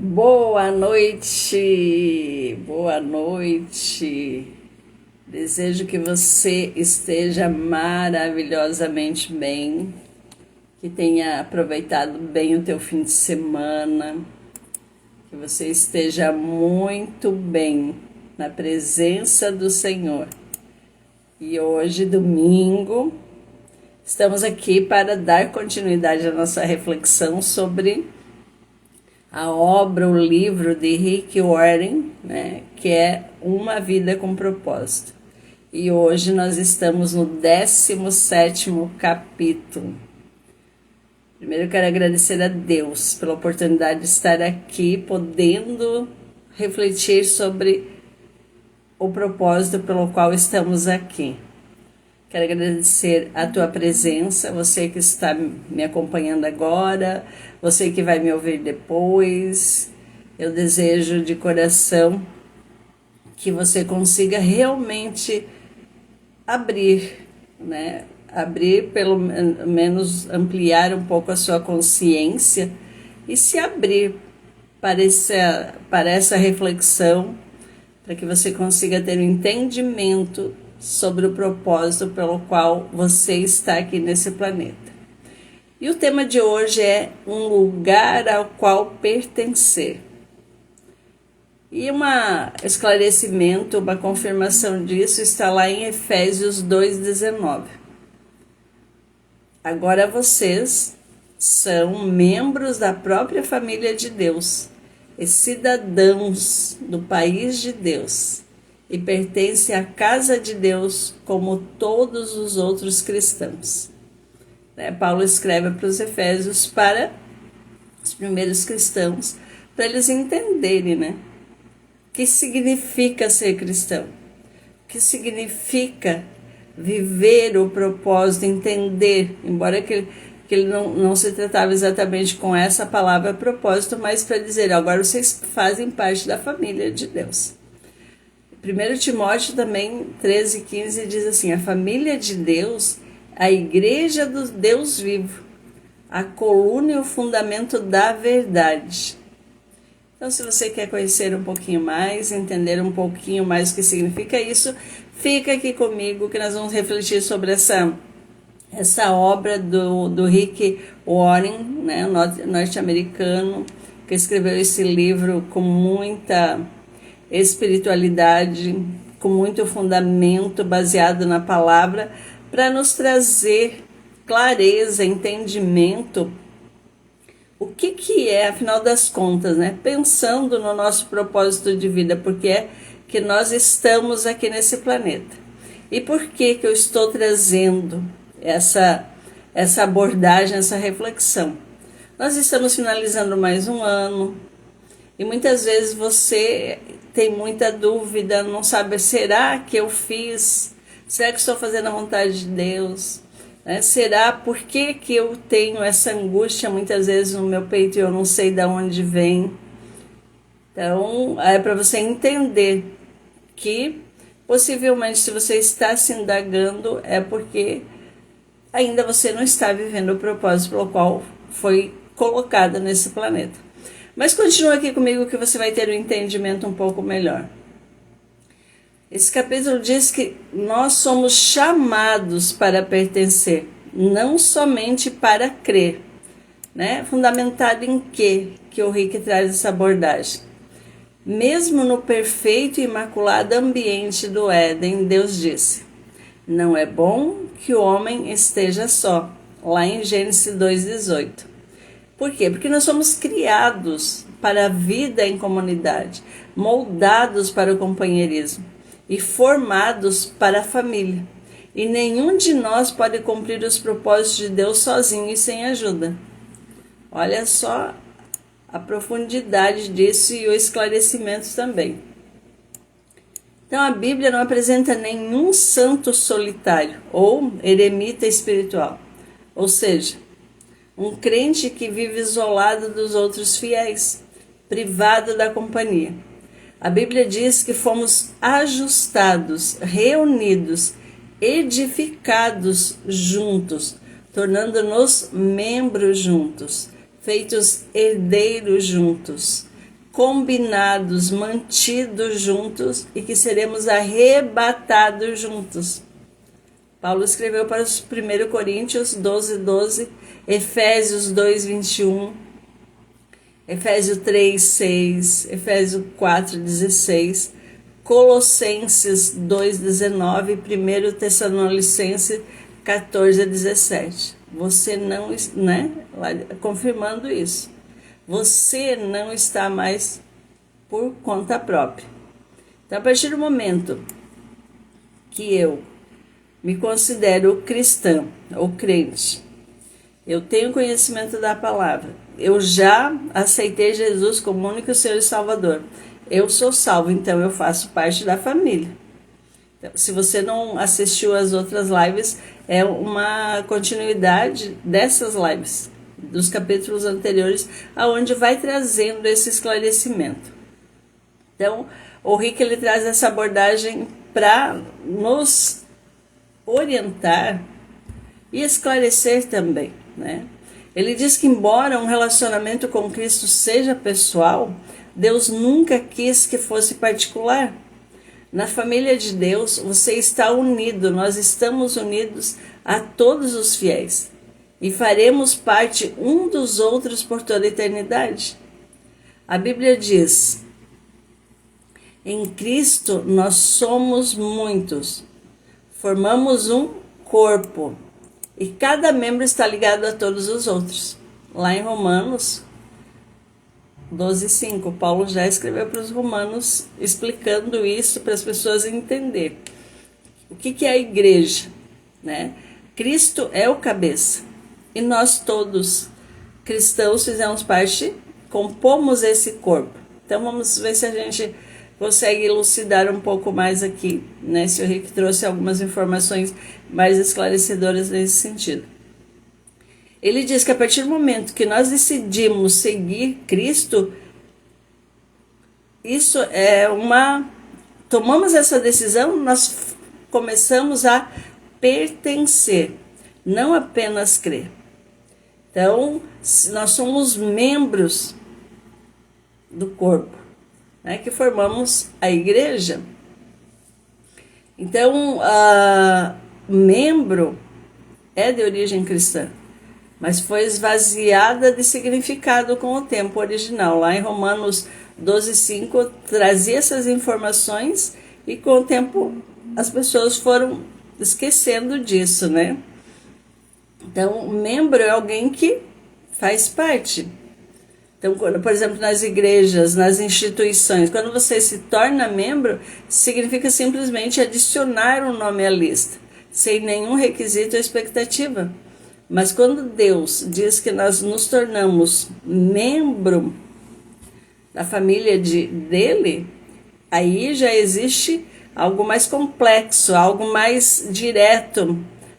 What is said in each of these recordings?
Boa noite, boa noite. Desejo que você esteja maravilhosamente bem, que tenha aproveitado bem o teu fim de semana, que você esteja muito bem na presença do Senhor. E hoje, domingo, estamos aqui para dar continuidade à nossa reflexão sobre a obra, o livro de Rick Warren, né, que é Uma Vida com Propósito. E hoje nós estamos no 17º capítulo. Primeiro eu quero agradecer a Deus pela oportunidade de estar aqui, podendo refletir sobre o propósito pelo qual estamos aqui. Quero agradecer a tua presença, você que está me acompanhando agora, você que vai me ouvir depois. Eu desejo de coração que você consiga realmente abrir, né? Abrir, pelo menos ampliar um pouco a sua consciência e se abrir para essa reflexão, para que você consiga ter um entendimento sobre o propósito pelo qual você está aqui nesse planeta. E o tema de hoje é um lugar ao qual pertencer. E um esclarecimento, uma confirmação disso está lá em Efésios 2,19. Agora vocês são membros da própria família de Deus e cidadãos do país de Deus, e pertence à casa de Deus como todos os outros cristãos. Paulo escreve para os Efésios, para os primeiros cristãos, para eles entenderem, né? O que significa ser cristão, o que significa viver o propósito, entender, embora que ele não se tratava exatamente com essa palavra propósito, mas para dizer, agora vocês fazem parte da família de Deus. 1 Timóteo também 13,15 diz assim: a família de Deus, a igreja do Deus vivo, a coluna e o fundamento da verdade. Então, se você quer conhecer um pouquinho mais, entender um pouquinho mais o que significa isso, fica aqui comigo que nós vamos refletir sobre essa obra do Rick Warren, né, norte-americano, que escreveu esse livro com muita espiritualidade, com muito fundamento baseado na palavra, para nos trazer clareza, entendimento, o que é, afinal das contas, né? Pensando no nosso propósito de vida, porque é que nós estamos aqui nesse planeta. E por que eu estou trazendo essa abordagem, essa reflexão? Nós estamos finalizando mais um ano, e muitas vezes você tem muita dúvida, não sabe, será que eu fiz? Será que estou fazendo a vontade de Deus? Será por que eu tenho essa angústia muitas vezes no meu peito e eu não sei de onde vem? Então, é para você entender que possivelmente se você está se indagando é porque ainda você não está vivendo o propósito pelo qual foi colocado nesse planeta. Mas continua aqui comigo que você vai ter um entendimento um pouco melhor. Esse capítulo diz que nós somos chamados para pertencer, não somente para crer. Né? Fundamentado em quê? Que o Rick traz essa abordagem. Mesmo no perfeito e imaculado ambiente do Éden, Deus disse: não é bom que o homem esteja só. Lá em Gênesis 2,18. Por quê? Porque nós somos criados para a vida em comunidade, moldados para o companheirismo e formados para a família. E nenhum de nós pode cumprir os propósitos de Deus sozinho e sem ajuda. Olha só a profundidade disso e o esclarecimento também. Então a Bíblia não apresenta nenhum santo solitário ou eremita espiritual. Ou seja, um crente que vive isolado dos outros fiéis, privado da companhia. A Bíblia diz que fomos ajustados, reunidos, edificados juntos, tornando-nos membros juntos, feitos herdeiros juntos, combinados, mantidos juntos e que seremos arrebatados juntos. Paulo escreveu para os 1 Coríntios 12:12, Efésios 2:21, Efésios 3:6, Efésios 4:16, Colossenses 2:19, 1 Tessalonicenses 14:17. Você não, né? Confirmando isso. Você não está mais por conta própria. Então, a partir do momento que eu me considero cristã ou crente, eu tenho conhecimento da palavra, eu já aceitei Jesus como único Senhor e Salvador, eu sou salvo, então eu faço parte da família. Então, se você não assistiu às outras lives, é uma continuidade dessas lives, dos capítulos anteriores, aonde vai trazendo esse esclarecimento. Então, o Rick ele traz essa abordagem para nos orientar e esclarecer também, né? Ele diz que embora um relacionamento com Cristo seja pessoal, Deus nunca quis que fosse particular. Na família de Deus, você está unido, nós estamos unidos a todos os fiéis e faremos parte um dos outros por toda a eternidade. A Bíblia diz: em Cristo nós somos muitos, formamos um corpo e cada membro está ligado a todos os outros. Lá em Romanos 12:5, Paulo já escreveu para os romanos explicando isso para as pessoas entenderem. O que é a igreja, né? Cristo é o cabeça e nós todos cristãos fizemos parte, compomos esse corpo. Então vamos ver se a gente consegue elucidar um pouco mais aqui, né? Se o Rick trouxe algumas informações mais esclarecedoras nesse sentido. Ele diz que a partir do momento que nós decidimos seguir Cristo, isso é tomamos essa decisão, nós começamos a pertencer, não apenas crer. Então, nós somos membros do corpo, né, que formamos a igreja. Então, membro é de origem cristã, mas foi esvaziada de significado com o tempo original. Lá em Romanos 12:5 trazia essas informações e com o tempo as pessoas foram esquecendo disso, né? Então, membro é alguém que faz parte. Então, por exemplo, nas igrejas, nas instituições, quando você se torna membro, significa simplesmente adicionar um nome à lista, sem nenhum requisito ou expectativa. Mas quando Deus diz que nós nos tornamos membro da família dele, aí já existe algo mais complexo, algo mais direto,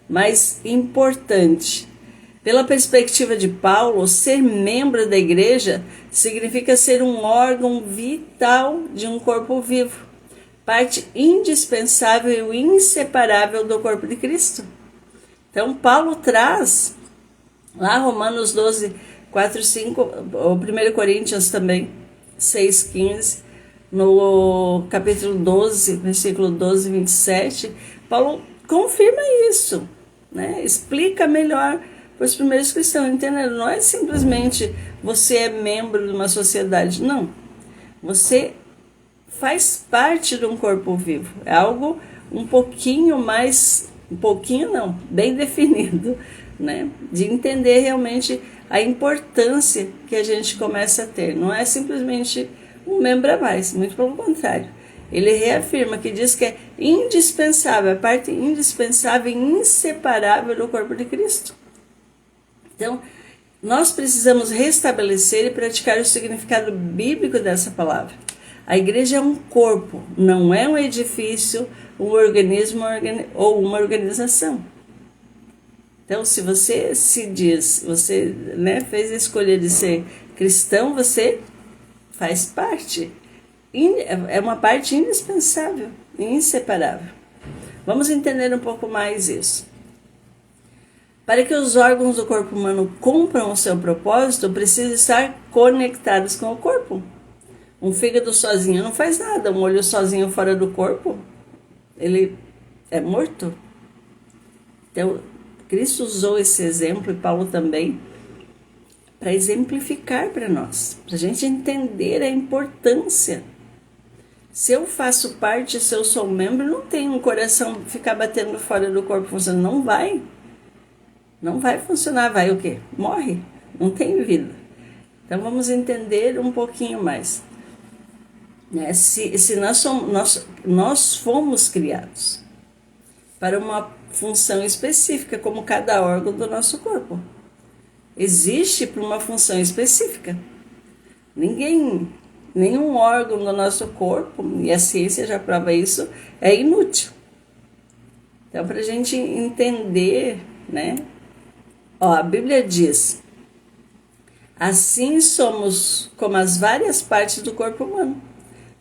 mais importante. Pela perspectiva de Paulo, ser membro da igreja significa ser um órgão vital de um corpo vivo, parte indispensável e inseparável do corpo de Cristo. Então, Paulo traz, lá Romanos 12, 4, 5, ou 1 Coríntios também, 6, 15, no capítulo 12, versículo 12, 27, Paulo confirma isso, né? Explica melhor para os primeiros cristãos, entendendo? Não é simplesmente você é membro de uma sociedade, não. Você faz parte de um corpo vivo, é algo um pouquinho mais... Um pouquinho não, bem definido, né? De entender realmente a importância que a gente começa a ter. Não é simplesmente um membro a mais, muito pelo contrário. Ele reafirma que diz que é indispensável, a parte indispensável e inseparável do corpo de Cristo. Então, nós precisamos restabelecer e praticar o significado bíblico dessa palavra. A igreja é um corpo, não é um edifício, um organismo ou uma organização. Então, se você se diz, você, né, fez a escolha de ser cristão, você faz parte. É uma parte indispensável, inseparável. Vamos entender um pouco mais isso. Para que os órgãos do corpo humano cumpram o seu propósito, precisam estar conectados com o corpo. Um fígado sozinho não faz nada, um olho sozinho fora do corpo, ele é morto. Então, Cristo usou esse exemplo, e Paulo também, para exemplificar para nós, para a gente entender a importância. Se eu faço parte, se eu sou membro, não tem um coração ficar batendo fora do corpo funcionando, não vai. Não vai funcionar, vai o quê? Morre, não tem vida. Então vamos entender um pouquinho mais. Se nós fomos criados para uma função específica, como cada órgão do nosso corpo. Existe para uma função específica. Nenhum órgão do nosso corpo, e a ciência já prova isso, é inútil. Então, para a gente entender, né? A Bíblia diz: assim somos como as várias partes do corpo humano.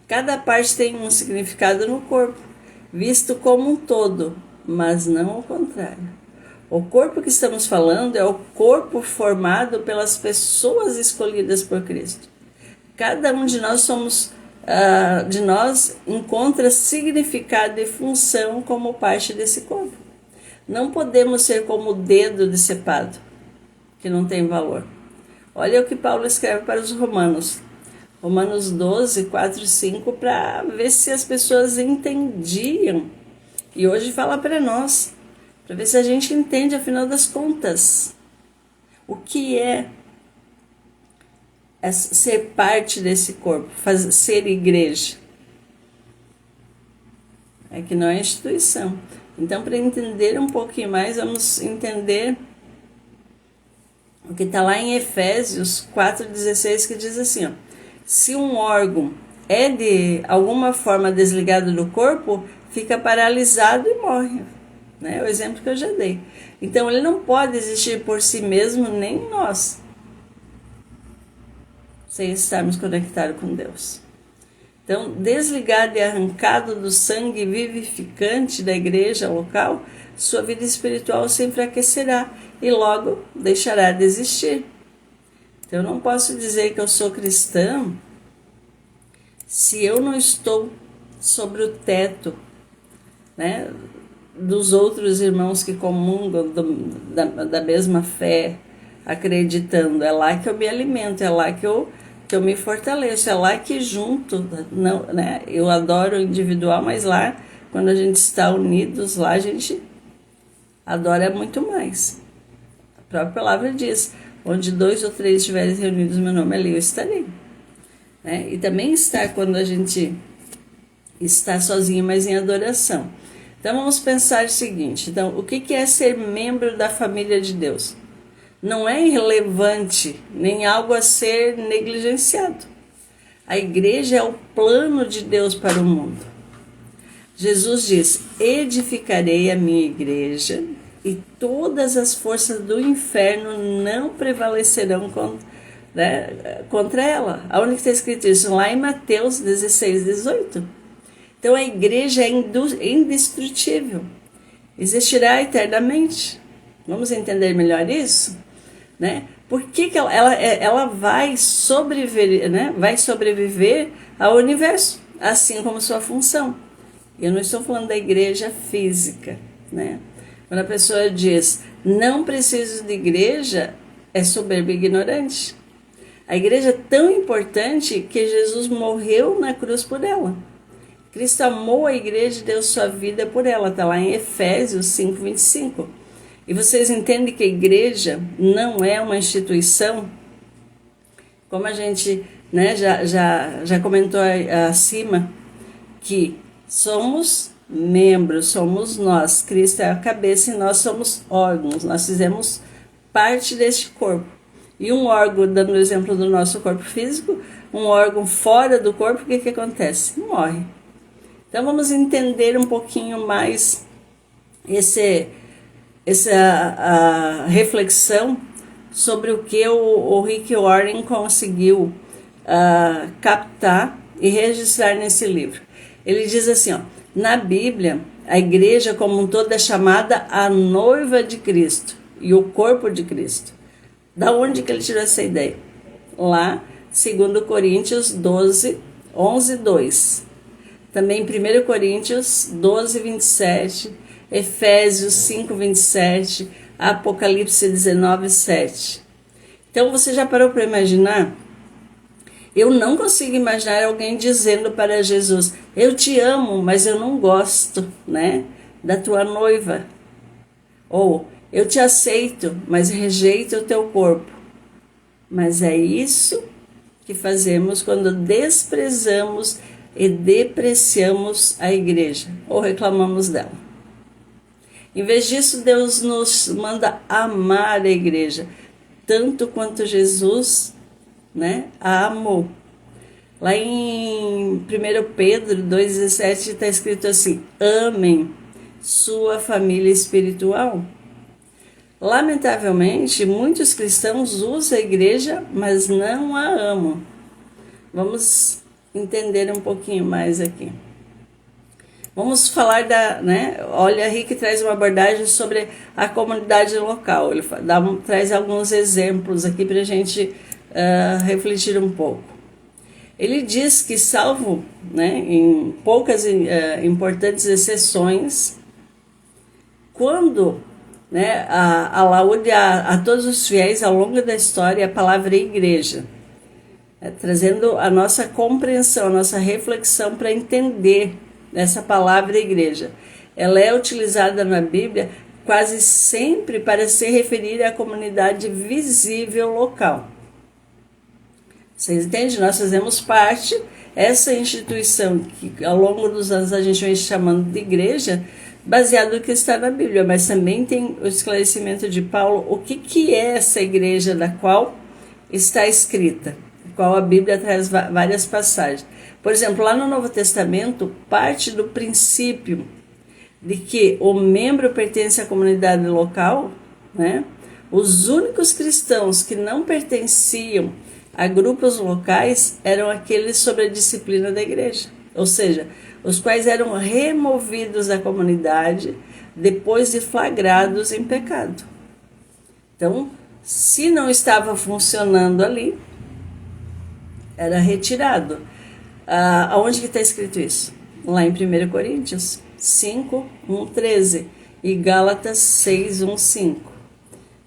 Cada parte tem um significado no corpo, visto como um todo, mas não o contrário. O corpo que estamos falando é o corpo formado pelas pessoas escolhidas por Cristo. Cada um de nós encontra significado e função como parte desse corpo. Não podemos ser como o dedo decepado, que não tem valor. Olha o que Paulo escreve para os Romanos. Romanos 12, 4 e 5, para ver se as pessoas entendiam. E hoje fala para nós, para ver se a gente entende, afinal das contas, o que é ser parte desse corpo, ser igreja. É que não é instituição. Então, para entender um pouquinho mais, vamos entender o que está lá em Efésios 4,16, que diz assim, ó: se um órgão é de alguma forma desligado do corpo, fica paralisado e morre. É o exemplo que eu já dei. Então, ele não pode existir por si mesmo, nem nós, sem estarmos conectados com Deus. Então, desligado e arrancado do sangue vivificante da igreja local, sua vida espiritual se enfraquecerá e logo deixará de existir. Então, eu não posso dizer que eu sou cristã se eu não estou sobre o teto, né, dos outros irmãos que comungam da mesma fé, acreditando. É lá que eu me alimento, é lá que eu me fortaleço, é lá que junto, não, né? Eu adoro o individual, mas lá, quando a gente está unidos, lá a gente adora muito mais. A própria palavra diz: onde 2 ou 3 estiverem reunidos no meu nome, ali eu estarei. Né? E também estar quando a gente está sozinho, mas em adoração. Então vamos pensar o seguinte: então, o que é ser membro da família de Deus? Não é irrelevante, nem algo a ser negligenciado. A igreja é o plano de Deus para o mundo. Jesus diz: edificarei a minha igreja e todas as forças do inferno não prevalecerão contra ela. Aonde está escrito isso? Lá em Mateus 16, 18. Então a igreja é indestrutível, existirá eternamente. Vamos entender melhor isso? Né? Por que ela vai sobreviver, né? Vai sobreviver ao universo, assim como sua função. Eu não estou falando da igreja física, né? Quando a pessoa diz não preciso de igreja, é soberba e ignorante. A igreja é tão importante que Jesus morreu na cruz por ela. Cristo amou a igreja e deu sua vida por ela. Está lá em Efésios 5, 25. E vocês entendem que a igreja não é uma instituição? Como a gente, né, já comentou acima, que somos membros, somos nós. Cristo é a cabeça e nós somos órgãos. Nós fizemos parte deste corpo. E um órgão, dando o exemplo do nosso corpo físico, um órgão fora do corpo, o que acontece? Morre. Então vamos entender um pouquinho mais essa reflexão sobre o que o Rick Warren conseguiu captar e registrar nesse livro. Ele diz assim, ó: na Bíblia, a igreja como um todo é chamada a noiva de Cristo e o corpo de Cristo. Da onde que ele tirou essa ideia? Lá 2 Coríntios 12, 11, 2. Também 1 Coríntios 12, 27, Efésios 5, 27, Apocalipse 19, 7. Então você já parou para imaginar? Eu não consigo imaginar alguém dizendo para Jesus: eu te amo, mas eu não gosto, né, da tua noiva. Ou eu te aceito, mas rejeito o teu corpo. Mas é isso que fazemos quando desprezamos e depreciamos a igreja, ou reclamamos dela. Em vez disso, Deus nos manda amar a igreja, tanto quanto Jesus, né, a amou. Lá em 1 Pedro 2,17 está escrito assim: amem sua família espiritual. Lamentavelmente, muitos cristãos usam a igreja, mas não a amam. Vamos entender um pouquinho mais aqui. Vamos falar olha, Rick traz uma abordagem sobre a comunidade local. Ele traz alguns exemplos aqui para a gente refletir um pouco. Ele diz que, salvo, né, em poucas importantes exceções, quando, né, a laude a todos os fiéis ao longo da história, a palavra igreja, trazendo a nossa compreensão, a nossa reflexão para entender essa palavra igreja. Ela é utilizada na Bíblia quase sempre para se referir à comunidade visível local. Vocês entendem? Nós fazemos parte, essa instituição que ao longo dos anos a gente vem chamando de igreja, baseado no que está na Bíblia, mas também tem o esclarecimento de Paulo, o que é essa igreja da qual está escrita, qual a Bíblia traz várias passagens. Por exemplo, lá no Novo Testamento, parte do princípio de que o membro pertence à comunidade local, né? Os únicos cristãos que não pertenciam a grupos locais eram aqueles sob a disciplina da igreja, ou seja, os quais eram removidos da comunidade depois de flagrados em pecado. Então, se não estava funcionando ali, era retirado. Aonde que está escrito isso? Lá em 1 Coríntios 5, 1, 13 e Gálatas 6, 1, 5.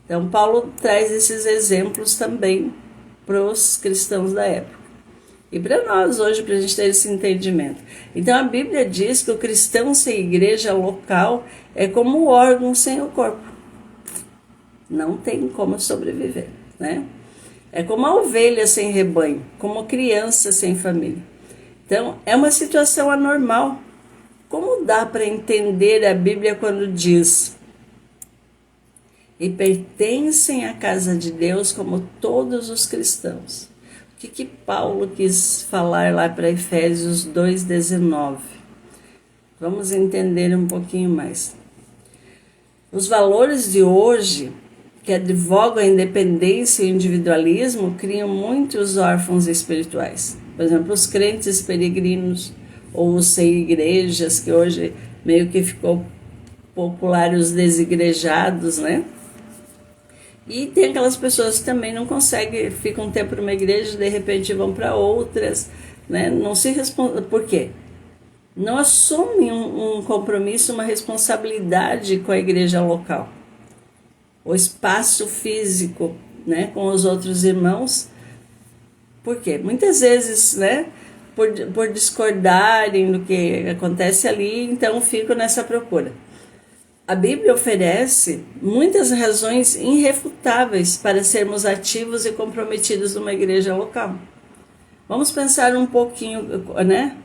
Então, Paulo traz esses exemplos também para os cristãos da época. E para nós hoje, para a gente ter esse entendimento. Então, a Bíblia diz que o cristão sem igreja local é como o órgão sem o corpo. Não tem como sobreviver, né? É como a ovelha sem rebanho, como criança sem família. Então, é uma situação anormal. Como dá para entender a Bíblia quando diz: e pertencem à casa de Deus como todos os cristãos? O que Paulo quis falar lá para Efésios 2,19? Vamos entender um pouquinho mais. Os valores de hoje, que advogam a independência e o individualismo, criam muitos órfãos espirituais. Por exemplo, os crentes peregrinos ou os sem igrejas, que hoje meio que ficou popular os desigrejados, né? E tem aquelas pessoas que também não conseguem, ficam um tempo numa igreja e de repente vão para outras, né? Não se respondem. Por quê? Não assumem um compromisso, uma responsabilidade com a igreja local. O espaço físico, né, com os outros irmãos. Por quê? Muitas vezes, né, por discordarem do que acontece ali, então ficam nessa procura. A Bíblia oferece muitas razões irrefutáveis para sermos ativos e comprometidos numa igreja local. Vamos pensar um pouquinho, né?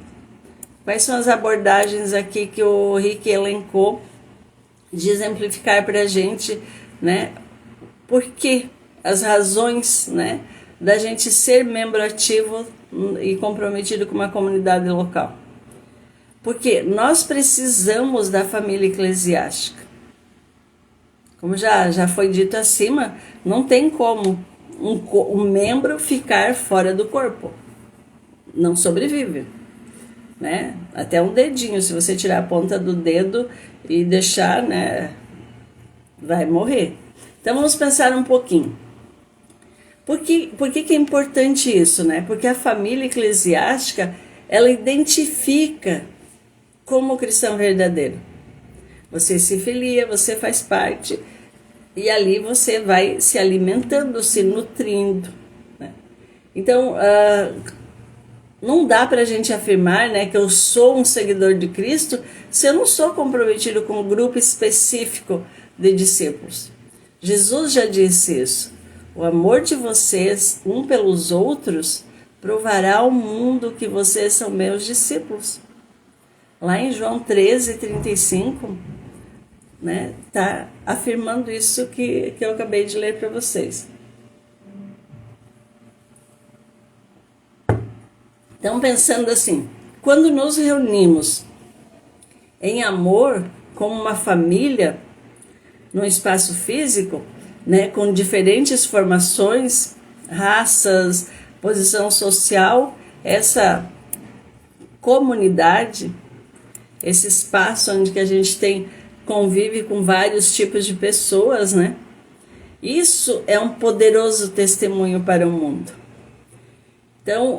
Quais são as abordagens aqui que o Rick elencou de exemplificar para a gente, né? Por que as razões, né, da gente ser membro ativo e comprometido com uma comunidade local? Porque nós precisamos da família eclesiástica. Como já foi dito acima, não tem como um membro ficar fora do corpo. Não sobrevive, né? Até um dedinho, se você tirar a ponta do dedo e deixar, né, vai morrer. Então vamos pensar um pouquinho. Por que é importante isso, né? Porque a família eclesiástica, ela identifica como cristão verdadeiro. Você se filia, você faz parte, e ali você vai se alimentando, se nutrindo, né? Então, não dá para a gente afirmar, né, que eu sou um seguidor de Cristo se eu não sou comprometido com um grupo específico de discípulos. Jesus já disse isso. O amor de vocês, um pelos outros, provará ao mundo que vocês são meus discípulos. Lá em João 13:35, né, tá afirmando isso que eu acabei de ler para vocês. Então, pensando assim, quando nos reunimos em amor, como uma família, num espaço físico, né, com diferentes formações, raças, posição social, essa comunidade, esse espaço onde que a gente convive com vários tipos de pessoas, né? Isso é um poderoso testemunho para o mundo. Então,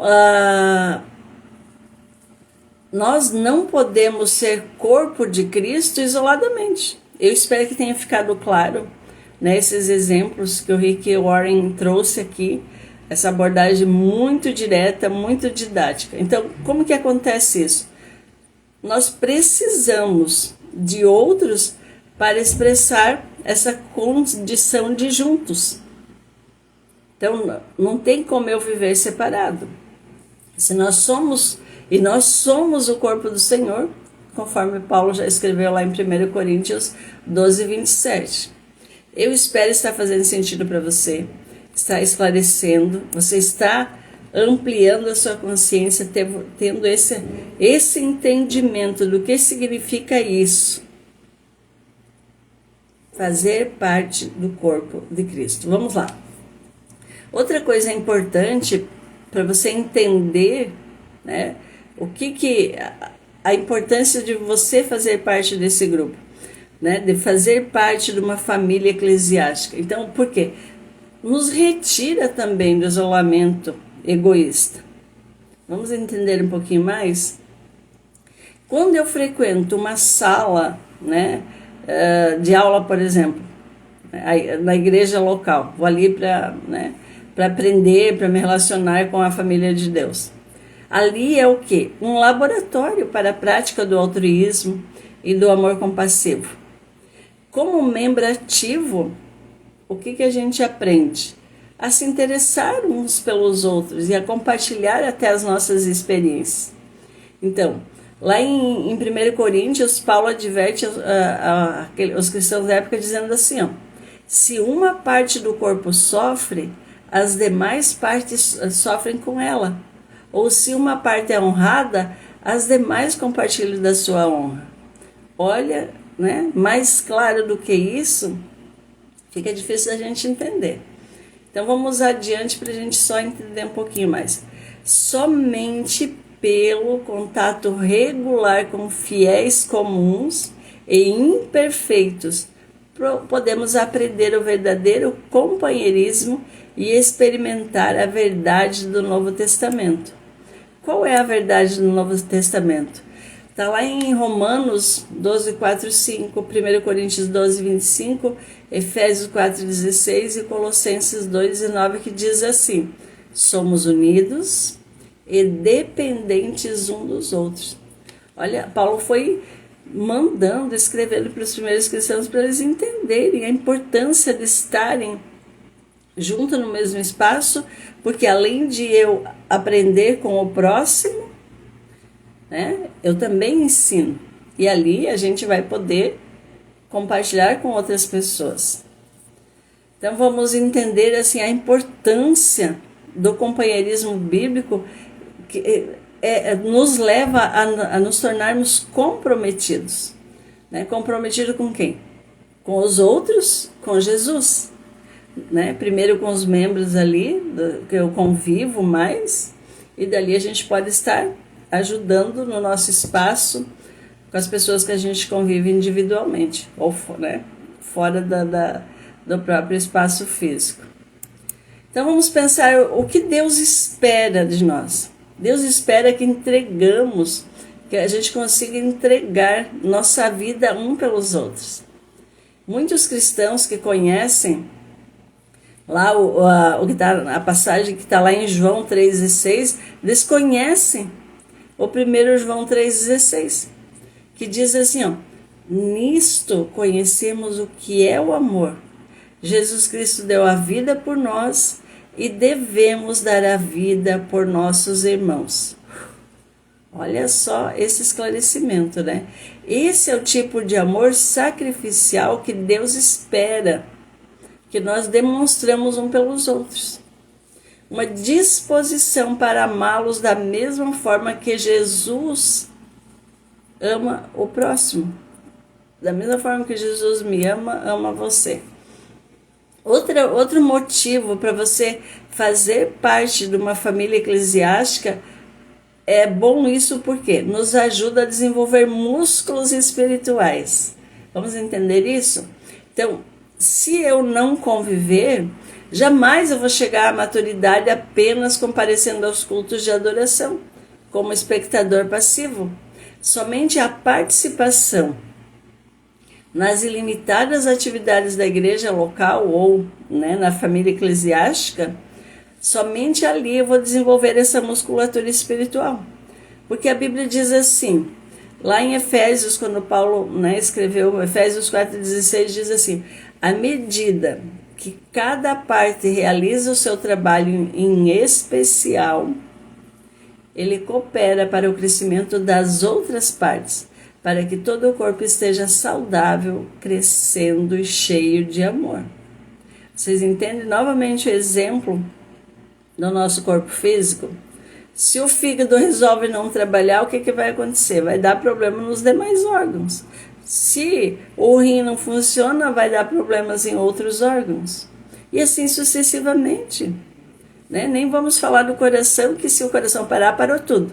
nós não podemos ser corpo de Cristo isoladamente. Eu espero que tenha ficado claro, né, esses exemplos que o Rick Warren trouxe aqui, essa abordagem muito direta, muito didática. Então, como que acontece isso? Nós precisamos de outros para expressar essa condição de juntos. Então, não tem como eu viver separado. Se nós somos o corpo do Senhor, conforme Paulo já escreveu lá em 1 Coríntios 12:27. Eu espero estar fazendo sentido para você, está esclarecendo, você está ampliando a sua consciência, tendo esse entendimento do que significa isso. Fazer parte do corpo de Cristo. Vamos lá. Outra coisa importante para você entender, né, a importância de você fazer parte desse grupo, né, de fazer parte de uma família eclesiástica. Então, por quê? Nos retira também do isolamento egoísta. Vamos entender um pouquinho mais? Quando eu frequento uma sala, né, de aula, por exemplo, na igreja local, vou ali para aprender, para me relacionar com a família de Deus. Ali é o quê? Um laboratório para a prática do altruísmo e do amor compassivo. Como membro ativo, o que a gente aprende? A se interessar uns pelos outros e a compartilhar até as nossas experiências. Então, lá em 1 Coríntios, Paulo adverte os cristãos da época dizendo assim, ó, se uma parte do corpo sofre, as demais partes sofrem com ela. Ou se uma parte é honrada, as demais compartilham da sua honra. Olha, né, mais claro do que isso, fica difícil da gente entender. Então vamos adiante para a gente só entender um pouquinho mais. Somente pelo contato regular com fiéis comuns e imperfeitos podemos aprender o verdadeiro companheirismo e experimentar a verdade do Novo Testamento. Qual é a verdade do Novo Testamento? Está lá em Romanos 12:4-5, 1 Coríntios 12:25, Efésios 4:16 e Colossenses 2:9, que diz assim: somos unidos e dependentes uns dos outros. Olha, Paulo foi mandando, escrevendo para os primeiros cristãos para eles entenderem a importância de estarem junto no mesmo espaço, porque além de eu aprender com o próximo, né, eu também ensino. E ali a gente vai poder compartilhar com outras pessoas. Então vamos entender assim a importância do companheirismo bíblico, que nos leva a nos tornarmos comprometidos. Né? Comprometido com quem? Com os outros, com Jesus. Né? Primeiro com os membros ali, que eu convivo mais, e dali a gente pode estar ajudando no nosso espaço com as pessoas que a gente convive individualmente, ou né, fora do próprio espaço físico. Então vamos pensar o que Deus espera de nós. Deus espera que entregamos, que a gente consiga entregar nossa vida um pelos outros. Muitos cristãos que conhecem lá a passagem que está lá em João 3,16, desconhecem o primeiro João 3,16, que diz assim, ó, nisto conhecemos o que é o amor. Jesus Cristo deu a vida por nós e devemos dar a vida por nossos irmãos. Olha só esse esclarecimento, né? Esse é o tipo de amor sacrificial que Deus espera que nós demonstramos um pelos outros. Uma disposição para amá-los da mesma forma que Jesus ama o próximo. Da mesma forma que Jesus me ama, ama você. Outro motivo para você fazer parte de uma família eclesiástica, é bom isso porque nos ajuda a desenvolver músculos espirituais. Vamos entender isso? Então, se eu não conviver, jamais eu vou chegar à maturidade apenas comparecendo aos cultos de adoração, como espectador passivo. Somente a participação nas ilimitadas atividades da igreja local ou na família eclesiástica, somente ali eu vou desenvolver essa musculatura espiritual. Porque a Bíblia diz assim, lá em Efésios, quando Paulo escreveu Efésios 4,16, diz assim, à medida que cada parte realiza o seu trabalho em especial, ele coopera para o crescimento das outras partes, para que todo o corpo esteja saudável, crescendo e cheio de amor. Vocês entendem novamente o exemplo do nosso corpo físico? Se o fígado resolve não trabalhar, o que vai acontecer? Vai dar problema nos demais órgãos. Se o rim não funciona, vai dar problemas em outros órgãos. E assim sucessivamente. Nem vamos falar do coração, que se o coração parar, parou tudo.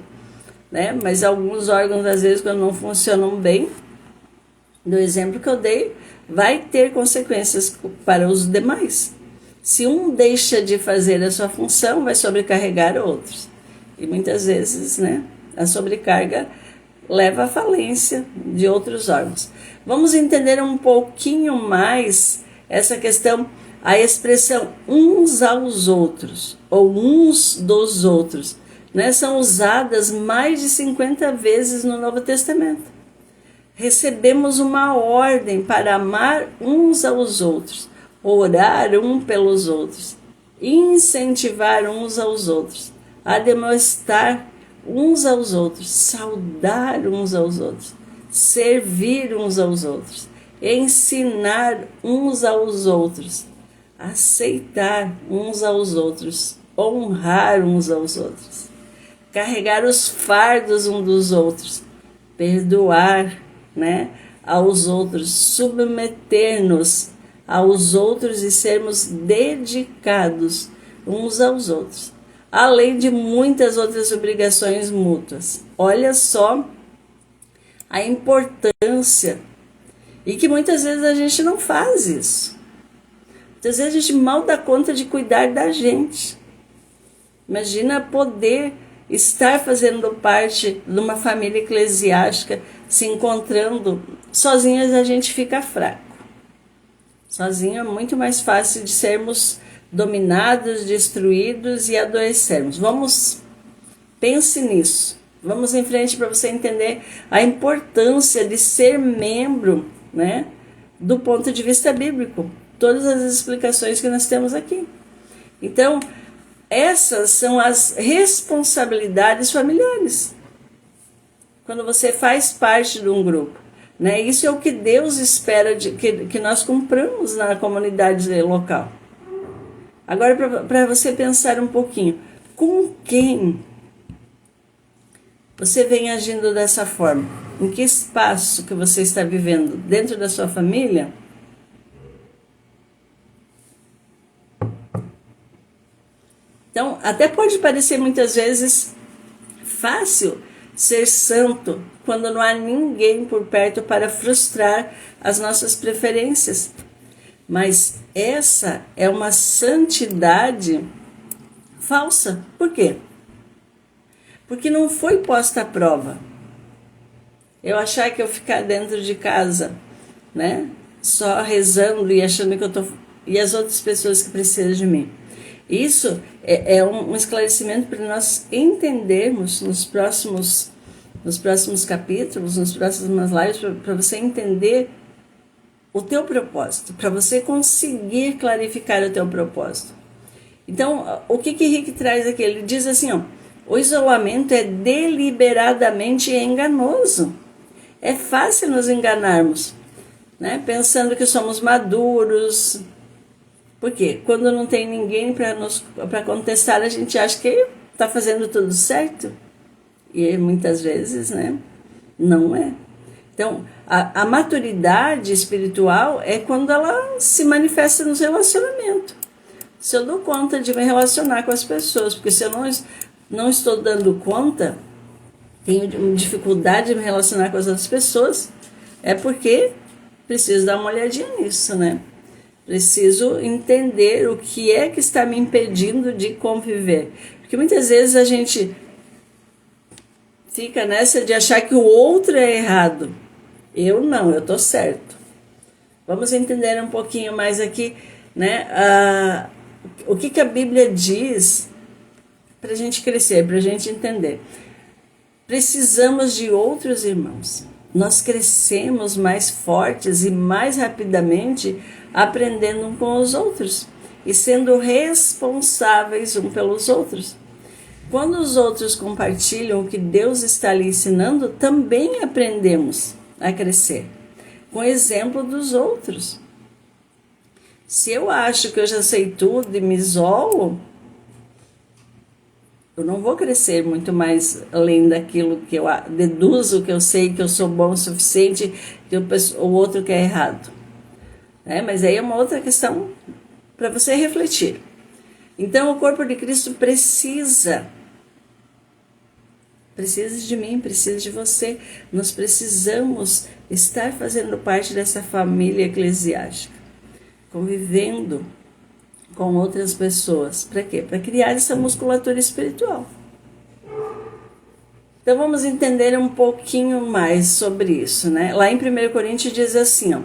Mas alguns órgãos, às vezes, quando não funcionam bem, do exemplo que eu dei, vai ter consequências para os demais. Se um deixa de fazer a sua função, vai sobrecarregar outros. E muitas vezes, a sobrecarga leva à falência de outros órgãos. Vamos entender um pouquinho mais essa questão, a expressão uns aos outros, ou uns dos outros, são usadas mais de 50 vezes no Novo Testamento. Recebemos uma ordem para amar uns aos outros, orar um pelos outros, incentivar uns aos outros, admoestar uns aos outros, saudar uns aos outros, servir uns aos outros, ensinar uns aos outros, aceitar uns aos outros, honrar uns aos outros, carregar os fardos uns dos outros, perdoar, aos outros, submeter-nos aos outros e sermos dedicados uns aos outros, além de muitas outras obrigações mútuas. Olha só a importância, e que muitas vezes a gente não faz isso. Muitas vezes a gente mal dá conta de cuidar da gente. Imagina poder estar fazendo parte de uma família eclesiástica, se encontrando. Sozinhas a gente fica fraco. Sozinho é muito mais fácil de sermos dominados, destruídos e adoecermos. Pense nisso. Vamos em frente para você entender a importância de ser membro, do ponto de vista bíblico. Todas as explicações que nós temos aqui. Então, essas são as responsabilidades familiares. Quando você faz parte de um grupo. Isso é o que Deus espera que nós cumpramos na comunidade local. Agora, para você pensar um pouquinho, com quem você vem agindo dessa forma? Em que espaço que você está vivendo? Dentro da sua família? Então, até pode parecer muitas vezes fácil ser santo quando não há ninguém por perto para frustrar as nossas preferências. Mas essa é uma santidade falsa. Por quê? Porque não foi posta à prova. Eu achar que eu ficar dentro de casa, né, só rezando e achando que eu tô, e as outras pessoas que precisam de mim. Isso é um esclarecimento para nós entendermos nos próximos capítulos, nas próximas lives, para você entender o teu propósito, para você conseguir clarificar o teu propósito. Então, o que Rick traz aqui? Ele diz assim, ó, o isolamento é deliberadamente enganoso. É fácil nos enganarmos, né? Pensando que somos maduros. Por quê? Quando não tem ninguém para contestar, a gente acha que está fazendo tudo certo. E muitas vezes, né, não é. Então, a maturidade espiritual é quando ela se manifesta nos relacionamentos. Se eu dou conta de me relacionar com as pessoas, porque se eu não estou dando conta, tenho dificuldade de me relacionar com as outras pessoas, é porque preciso dar uma olhadinha nisso, né? Preciso entender o que é que está me impedindo de conviver. Porque muitas vezes a gente fica nessa de achar que o outro é errado. Eu não, eu estou certo. Vamos entender um pouquinho mais aqui, né? O que a Bíblia diz para a gente crescer, para a gente entender. Precisamos de outros irmãos. Nós crescemos mais fortes e mais rapidamente aprendendo um com os outros e sendo responsáveis um pelos outros. Quando os outros compartilham o que Deus está lhe ensinando, também aprendemos a crescer, com o exemplo dos outros. Se eu acho que eu já sei tudo e me isolo, eu não vou crescer muito mais além daquilo que eu deduzo, que eu sei que eu sou bom o suficiente, que o outro que é errado. Mas aí é uma outra questão para você refletir. Então, o corpo de Cristo precisa de mim, precisa de você. Nós precisamos estar fazendo parte dessa família eclesiástica, convivendo com outras pessoas. Para quê? Para criar essa musculatura espiritual. Então vamos entender um pouquinho mais sobre isso, né? Lá em 1 Coríntios diz assim, ó,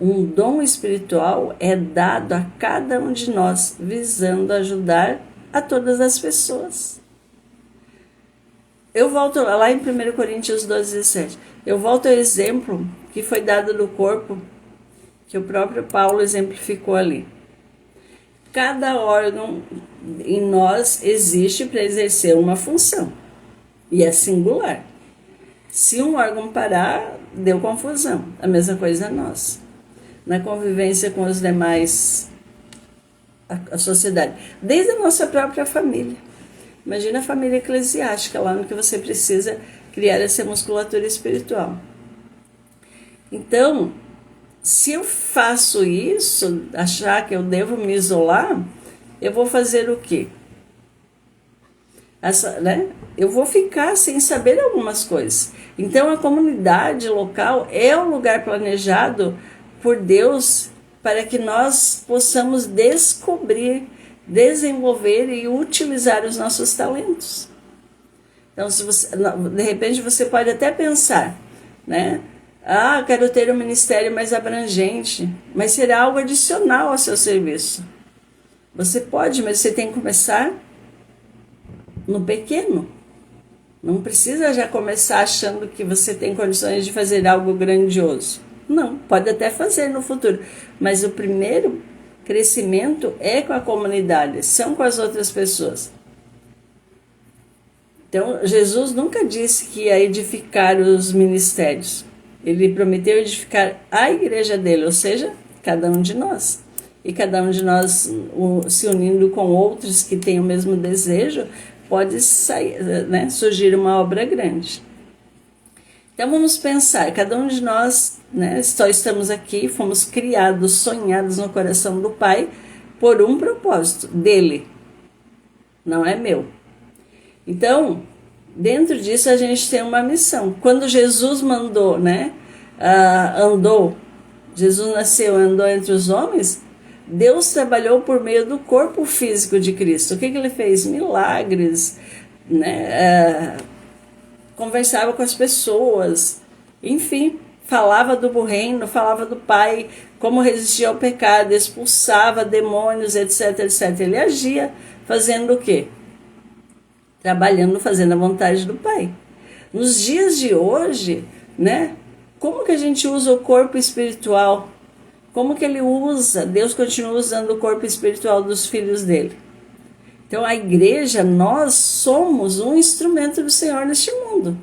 um dom espiritual é dado a cada um de nós, visando ajudar a todas as pessoas. Eu volto lá em 1 Coríntios 12, 17. Eu volto ao exemplo que foi dado do corpo, que o próprio Paulo exemplificou ali. Cada órgão em nós existe para exercer uma função. E é singular. Se um órgão parar, deu confusão. A mesma coisa nós. Na convivência com os demais, a sociedade. Desde a nossa própria família. Imagina a família eclesiástica, lá no que você precisa criar essa musculatura espiritual. Então, se eu faço isso, achar que eu devo me isolar, eu vou fazer o quê? Eu vou ficar sem saber algumas coisas. Então, a comunidade local é um lugar planejado por Deus para que nós possamos descobrir, desenvolver e utilizar os nossos talentos. Então, de repente, você pode até pensar, né? Quero ter um ministério mais abrangente, mas será algo adicional ao seu serviço. Você pode, mas você tem que começar no pequeno. Não precisa já começar achando que você tem condições de fazer algo grandioso. Não, pode até fazer no futuro, mas o primeiro crescimento é com a comunidade, são com as outras pessoas. Então, Jesus nunca disse que ia edificar os ministérios. Ele prometeu edificar a igreja dele, ou seja, cada um de nós. E cada um de nós, se unindo com outros que têm o mesmo desejo, pode surgir uma obra grande. Então vamos pensar, cada um de nós, só estamos aqui, fomos criados, sonhados no coração do Pai por um propósito, dele, não é meu. Então, dentro disso a gente tem uma missão. Quando Jesus Jesus nasceu, andou entre os homens, Deus trabalhou por meio do corpo físico de Cristo. O que ele fez? Milagres, né? Conversava com as pessoas, enfim, falava do reino, falava do Pai, como resistia ao pecado, expulsava demônios, etc, etc. Ele agia fazendo o quê? Trabalhando, fazendo a vontade do Pai. Nos dias de hoje, né? Como que a gente usa o corpo espiritual? Como que ele usa? Deus continua usando o corpo espiritual dos filhos dele. Então a igreja, nós somos um instrumento do Senhor neste mundo.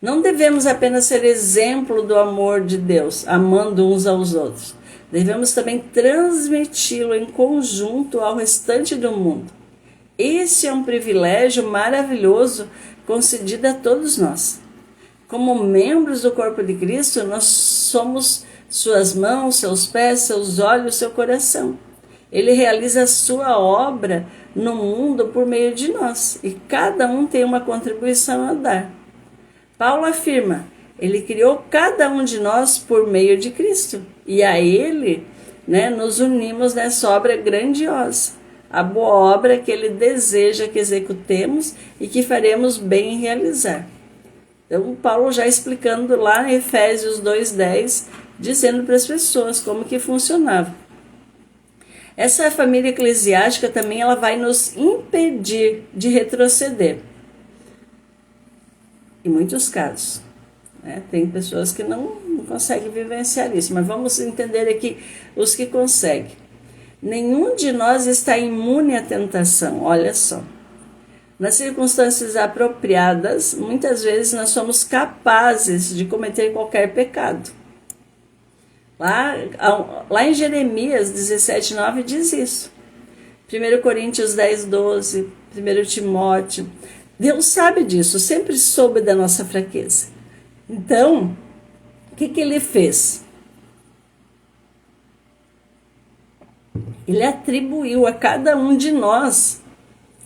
Não devemos apenas ser exemplo do amor de Deus, amando uns aos outros. Devemos também transmiti-lo em conjunto ao restante do mundo. Esse é um privilégio maravilhoso concedido a todos nós. Como membros do corpo de Cristo, nós somos suas mãos, seus pés, seus olhos, seu coração. Ele realiza a sua obra no mundo por meio de nós, e cada um tem uma contribuição a dar. Paulo afirma, ele criou cada um de nós por meio de Cristo, e a ele, né, nos unimos nessa obra grandiosa, a boa obra que ele deseja que executemos e que faremos bem em realizar. Então, Paulo já explicando lá em Efésios 2:10, dizendo para as pessoas como que funcionava. Essa família eclesiástica também ela vai nos impedir de retroceder. Em muitos casos. Né? Tem pessoas que não conseguem vivenciar isso, mas vamos entender aqui os que conseguem. Nenhum de nós está imune à tentação, olha só. Nas circunstâncias apropriadas, muitas vezes nós somos capazes de cometer qualquer pecado. Lá em Jeremias 17:9 diz isso. 1 Coríntios 10:12, 1 Timóteo. Deus sabe disso, sempre soube da nossa fraqueza. Então, o que ele fez? Ele atribuiu a cada um de nós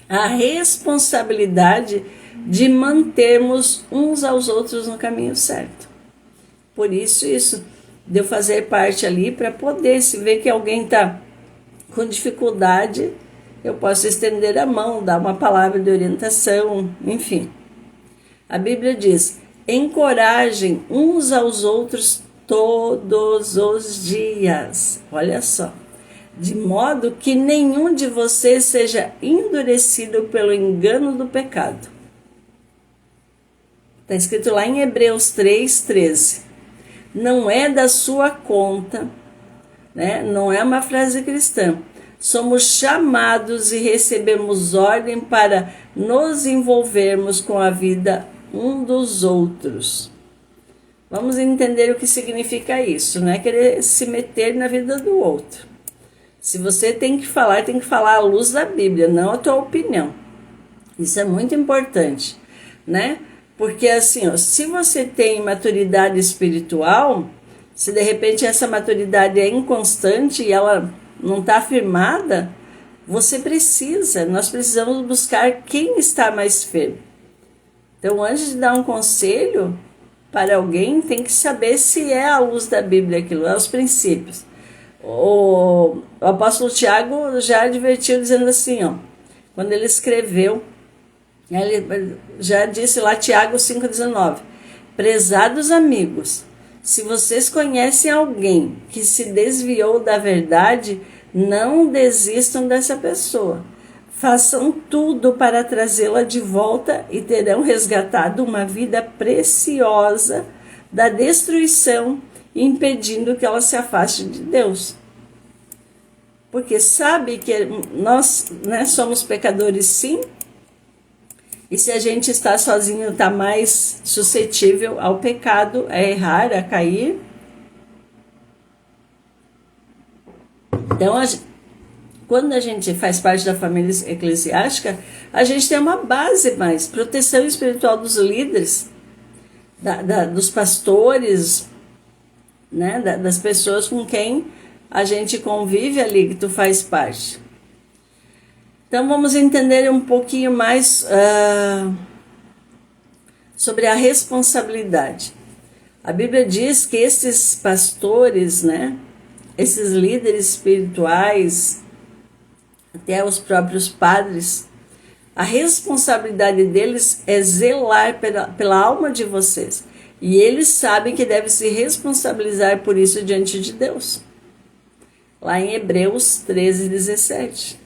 a responsabilidade de mantermos uns aos outros no caminho certo. Por isso de eu fazer parte ali para poder, se ver que alguém está com dificuldade, eu posso estender a mão, dar uma palavra de orientação, enfim. A Bíblia diz, encorajem uns aos outros todos os dias. Olha só. De modo que nenhum de vocês seja endurecido pelo engano do pecado. Está escrito lá em Hebreus 3:13. Não é da sua conta, né? Não é uma frase cristã. Somos chamados e recebemos ordem para nos envolvermos com a vida um dos outros. Vamos entender o que significa isso, não é querer se meter na vida do outro. Se você tem que falar à luz da Bíblia, não a tua opinião. Isso é muito importante, né? Porque assim, ó, se você tem maturidade espiritual, se de repente essa maturidade é inconstante e ela não está afirmada, nós precisamos buscar quem está mais firme. Então, antes de dar um conselho para alguém, tem que saber se é à luz da Bíblia aquilo, é os princípios. O apóstolo Tiago já advertiu dizendo assim, ó, quando ele escreveu, ele já disse lá, Tiago 5,19, prezados amigos, se vocês conhecem alguém que se desviou da verdade, não desistam dessa pessoa. Façam tudo para trazê-la de volta e terão resgatado uma vida preciosa da destruição, impedindo que ela se afaste de Deus. Porque sabe que nós, né, somos pecadores sim, e se a gente está sozinho, está mais suscetível ao pecado, a errar, a cair. Então, quando a gente faz parte da família eclesiástica, a gente tem uma base mais, proteção espiritual dos líderes, dos pastores, né, das pessoas com quem a gente convive ali, que tu faz parte. Então vamos entender um pouquinho mais sobre a responsabilidade. A Bíblia diz que esses pastores, né, esses líderes espirituais, até os próprios padres, a responsabilidade deles é zelar pela alma de vocês. E eles sabem que devem se responsabilizar por isso diante de Deus. Lá em Hebreus 13:17.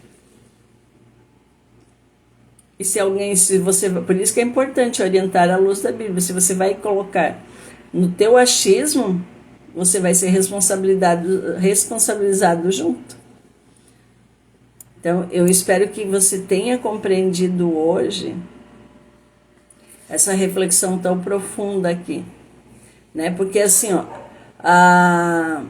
E se você, por isso que é importante orientar à luz da Bíblia. Se você vai colocar no teu achismo, você vai ser responsabilizado junto. Então, eu espero que você tenha compreendido hoje essa reflexão tão profunda aqui, né? Porque assim, ó, a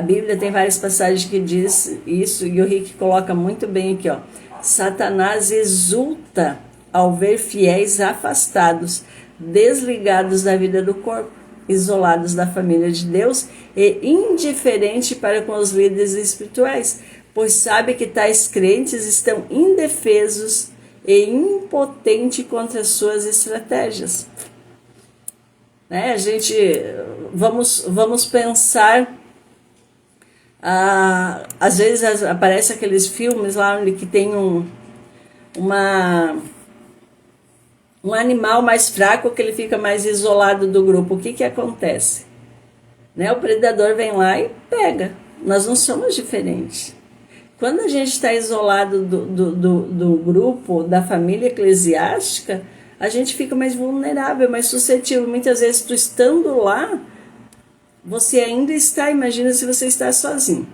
Bíblia tem várias passagens que diz isso, e o Rick coloca muito bem aqui, ó. Satanás exulta ao ver fiéis afastados, desligados da vida do corpo, isolados da família de Deus e indiferente para com os líderes espirituais, pois sabe que tais crentes estão indefesos e impotentes contra as suas estratégias. Né? Vamos pensar, às vezes aparece aqueles filmes lá onde que tem um animal mais fraco que ele fica mais isolado do grupo. O que acontece? Né? O predador vem lá e pega. Nós não somos diferentes. Quando a gente está isolado do grupo, da família eclesiástica, a gente fica mais vulnerável, mais suscetível. Muitas vezes, tu estando lá, você ainda está, imagina se você está sozinho.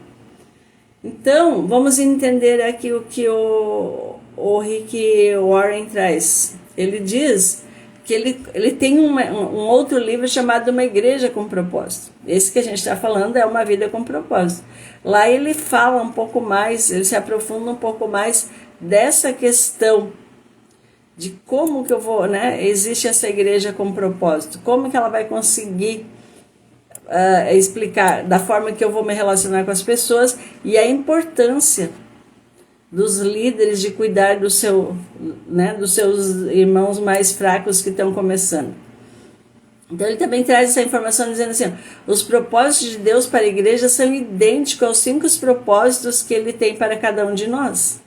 Então, vamos entender aqui o que o Rick Warren traz. Ele diz que ele tem um outro livro chamado Uma Igreja com Propósito. Esse que a gente está falando é Uma Vida com Propósito. Lá ele fala um pouco mais, ele se aprofunda um pouco mais dessa questão de como que eu vou, né? Existe essa igreja com propósito, como que ela vai conseguir explicar da forma que eu vou me relacionar com as pessoas e a importância dos líderes de cuidar dos seus irmãos mais fracos que estão começando. Então ele também traz essa informação dizendo assim, os propósitos de Deus para a igreja são idênticos aos 5 propósitos que ele tem para cada um de nós.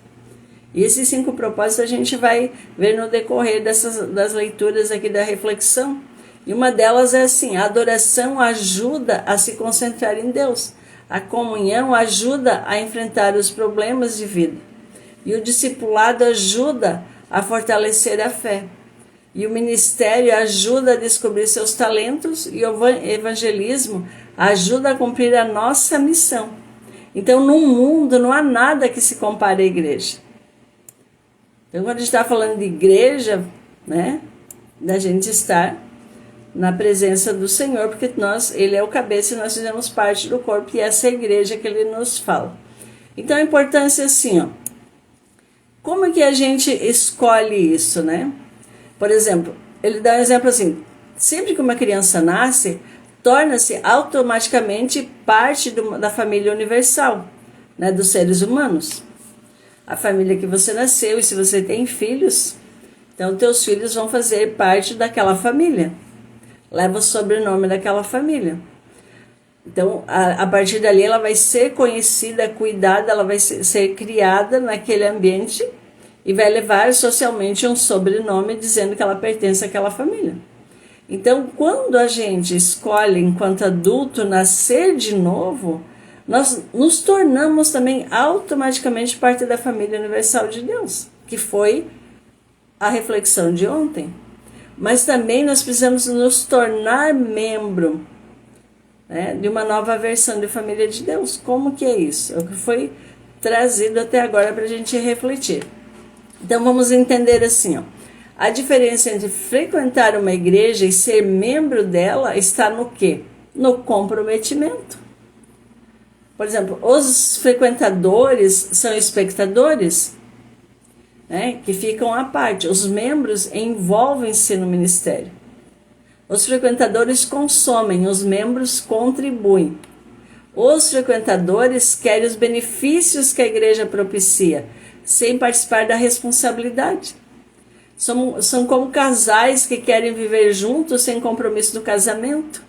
E esses 5 propósitos a gente vai ver no decorrer das leituras aqui da reflexão. E uma delas é assim, a adoração ajuda a se concentrar em Deus. A comunhão ajuda a enfrentar os problemas de vida. E o discipulado ajuda a fortalecer a fé. E o ministério ajuda a descobrir seus talentos e o evangelismo ajuda a cumprir a nossa missão. Então, no mundo não há nada que se compare à igreja. Então, quando a gente está falando de igreja, né, da gente estar na presença do Senhor, porque Ele é o cabeça e nós fizemos parte do corpo, e essa é a igreja que Ele nos fala. Então, a importância é assim, ó, como é que a gente escolhe isso, né? Por exemplo, ele dá um exemplo assim, sempre que uma criança nasce, torna-se automaticamente parte da família universal, né, dos seres humanos. A família que você nasceu, e se você tem filhos, então teus filhos vão fazer parte daquela família. Leva o sobrenome daquela família. Então, a partir dali, ela vai ser conhecida, cuidada, ela vai ser criada naquele ambiente e vai levar socialmente um sobrenome dizendo que ela pertence àquela família. Então, quando a gente escolhe, enquanto adulto, nascer de novo, nós nos tornamos também automaticamente parte da família universal de Deus, que foi a reflexão de ontem. Mas também nós precisamos nos tornar membro, né, de uma nova versão de família de Deus. Como que é isso? É o que foi trazido até agora para a gente refletir. Então vamos entender assim, ó, a diferença entre frequentar uma igreja e ser membro dela está no quê? No comprometimento. Por exemplo, os frequentadores são espectadores, né, que ficam à parte. Os membros envolvem-se no ministério. Os frequentadores consomem, os membros contribuem. Os frequentadores querem os benefícios que a igreja propicia, sem participar da responsabilidade. São como casais que querem viver juntos sem compromisso do casamento.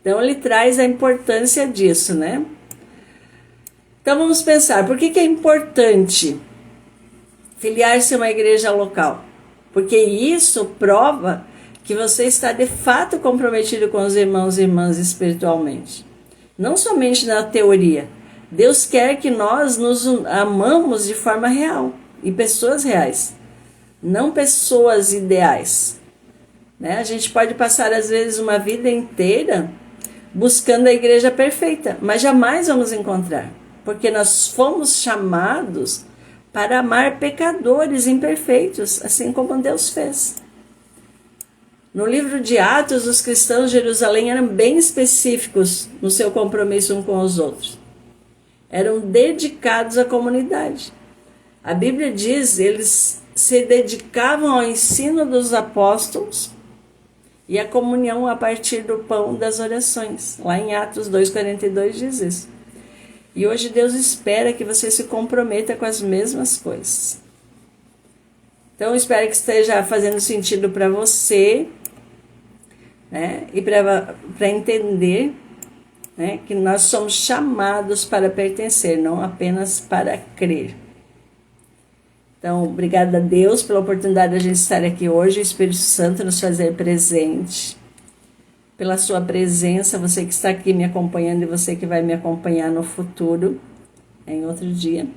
Então ele traz a importância disso, né? Então vamos pensar, por que é importante filiar-se a uma igreja local? Porque isso prova que você está de fato comprometido com os irmãos e irmãs espiritualmente. Não somente na teoria. Deus quer que nós nos amamos de forma real e pessoas reais, não pessoas ideais. Né? A gente pode passar às vezes uma vida inteira buscando a igreja perfeita, mas jamais vamos encontrar, porque nós fomos chamados para amar pecadores imperfeitos, assim como Deus fez. No livro de Atos, os cristãos de Jerusalém eram bem específicos no seu compromisso uns com os outros. Eram dedicados à comunidade. A Bíblia diz, eles se dedicavam ao ensino dos apóstolos e à comunhão a partir do pão das orações. Lá em Atos 2,42 diz isso. E hoje Deus espera que você se comprometa com as mesmas coisas. Então, eu espero que esteja fazendo sentido para você, né? E para entender, né, que nós somos chamados para pertencer, não apenas para crer. Então, obrigada a Deus pela oportunidade de a gente estar aqui hoje, o Espírito Santo nos fazer presente, pela sua presença, você que está aqui me acompanhando e você que vai me acompanhar no futuro, em outro dia.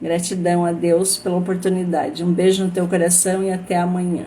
Gratidão a Deus pela oportunidade. Um beijo no teu coração e até amanhã.